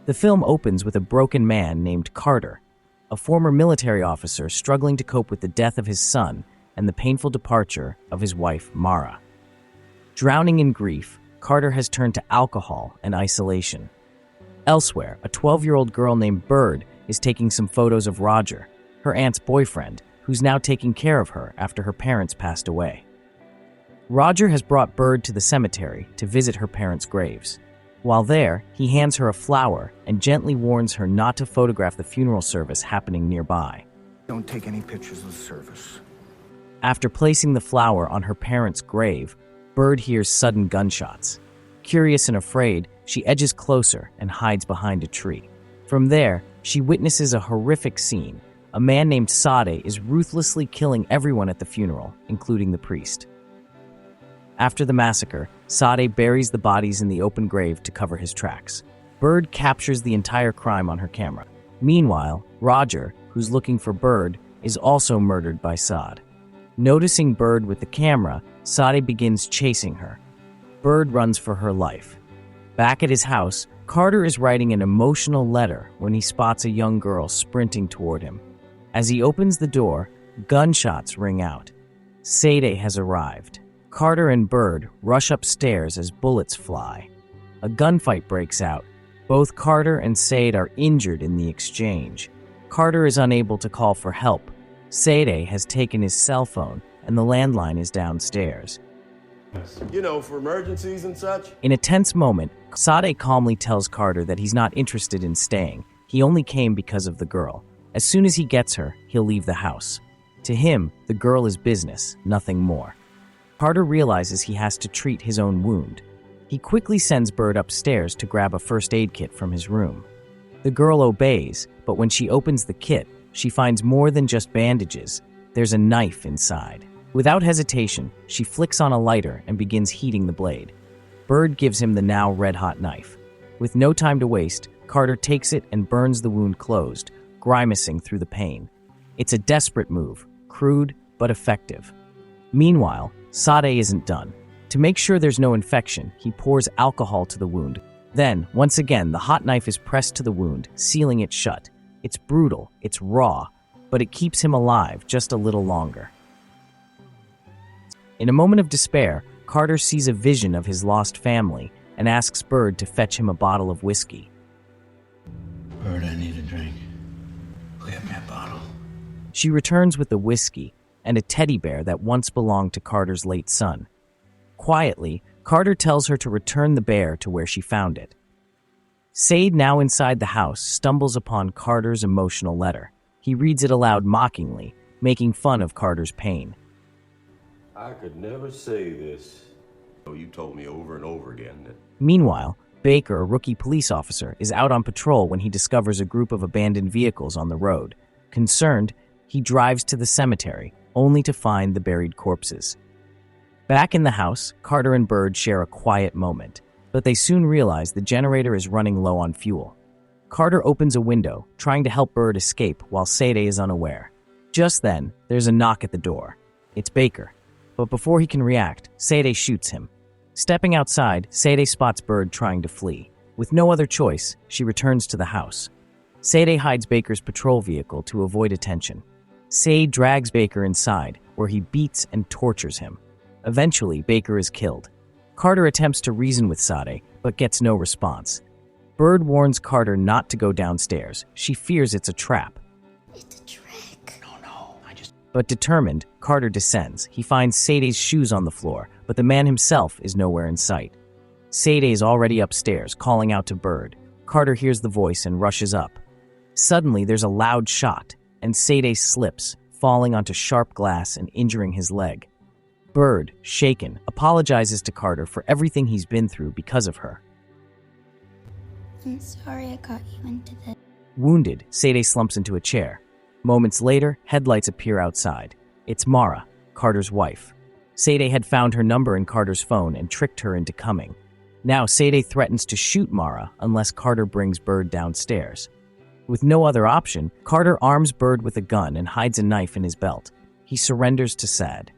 The film opens with a broken man named Carter, a former military officer struggling to cope with the death of his son and the painful departure of his wife, Mara. Drowning in grief, Carter has turned to alcohol and isolation. Elsewhere, a 12-year-old girl named Bird is taking some photos of Roger, her aunt's boyfriend, who's now taking care of her after her parents passed away. Roger has brought Bird to the cemetery to visit her parents' graves. While there, he hands her a flower and gently warns her not to photograph the funeral service happening nearby. Don't take any pictures of the service. After placing the flower on her parents' grave, Bird hears sudden gunshots. Curious and afraid, she edges closer and hides behind a tree. From there, she witnesses a horrific scene. A man named Sade is ruthlessly killing everyone at the funeral, including the priest. After the massacre, Sade buries the bodies in the open grave to cover his tracks. Bird captures the entire crime on her camera. Meanwhile, Roger, who's looking for Bird, is also murdered by Sade. Noticing Bird with the camera, Sade begins chasing her. Bird runs for her life. Back at his house, Carter is writing an emotional letter when he spots a young girl sprinting toward him. As he opens the door, gunshots ring out. Sade has arrived. Carter and Bird rush upstairs as bullets fly. A gunfight breaks out. Both Carter and Sade are injured in the exchange. Carter is unable to call for help. Sade has taken his cell phone, and the landline is downstairs. You know, for emergencies and such. In a tense moment, Sade calmly tells Carter that he's not interested in staying. He only came because of the girl. As soon as he gets her, he'll leave the house. To him, the girl is business, nothing more. Carter realizes he has to treat his own wound. He quickly sends Bird upstairs to grab a first aid kit from his room. The girl obeys, but when she opens the kit, she finds more than just bandages. There's a knife inside. Without hesitation, she flicks on a lighter and begins heating the blade. Bird gives him the now red-hot knife. With no time to waste, Carter takes it and burns the wound closed, grimacing through the pain. It's a desperate move, crude but effective. Meanwhile, Sade isn't done. To make sure there's no infection, he pours alcohol to the wound. Then, once again, the hot knife is pressed to the wound, sealing it shut. It's brutal, it's raw, but it keeps him alive just a little longer. In a moment of despair, Carter sees a vision of his lost family and asks Bird to fetch him a bottle of whiskey. Bird, I need a drink. Go get me a bottle. She returns with the whiskey and a teddy bear that once belonged to Carter's late son. Quietly, Carter tells her to return the bear to where she found it. Sade, now inside the house, stumbles upon Carter's emotional letter. He reads it aloud mockingly, making fun of Carter's pain. I could never say this. Oh, you told me over and over again that... Meanwhile, Baker, a rookie police officer, is out on patrol when he discovers a group of abandoned vehicles on the road. Concerned, he drives to the cemetery, only to find the buried corpses. Back in the house, Carter and Bird share a quiet moment, but they soon realize the generator is running low on fuel. Carter opens a window, trying to help Bird escape while Sade is unaware. Just then, there's a knock at the door. It's Baker. But before he can react, Sade shoots him. Stepping outside, Sade spots Bird trying to flee. With no other choice, she returns to the house. Sade hides Baker's patrol vehicle to avoid attention. Sade drags Baker inside, where he beats and tortures him. Eventually, Baker is killed. Carter attempts to reason with Sade, but gets no response. Bird warns Carter not to go downstairs. She fears it's a trap. It's a trick. No, But determined, Carter descends. He finds Sade's shoes on the floor, but the man himself is nowhere in sight. Sade is already upstairs, calling out to Bird. Carter hears the voice and rushes up. Suddenly, there's a loud shot, and Sade slips, falling onto sharp glass and injuring his leg. Bird, shaken, apologizes to Carter for everything he's been through because of her. I'm sorry I got you into this. Wounded, Sade slumps into a chair. Moments later, headlights appear outside. It's Mara, Carter's wife. Sade had found her number in Carter's phone and tricked her into coming. Now Sade threatens to shoot Mara unless Carter brings Bird downstairs. With no other option, Carter arms Bird with a gun and hides a knife in his belt. He surrenders to Sade.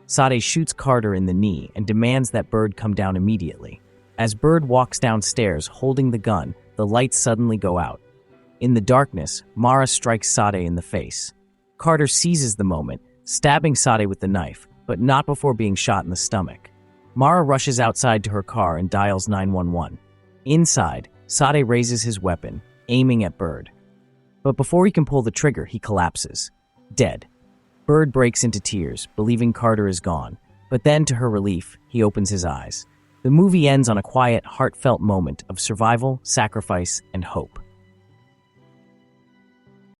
Sade shoots Carter in the knee and demands that Bird come down immediately. As Bird walks downstairs holding the gun, the lights suddenly go out. In the darkness, Mara strikes Sade in the face. Carter seizes the moment, stabbing Sade with the knife, but not before being shot in the stomach. Mara rushes outside to her car and dials 911. Inside, Sade raises his weapon, aiming at Bird. But before he can pull the trigger, he collapses, dead. Bird breaks into tears, believing Carter is gone, but then, to her relief, he opens his eyes. The movie ends on a quiet, heartfelt moment of survival, sacrifice, and hope.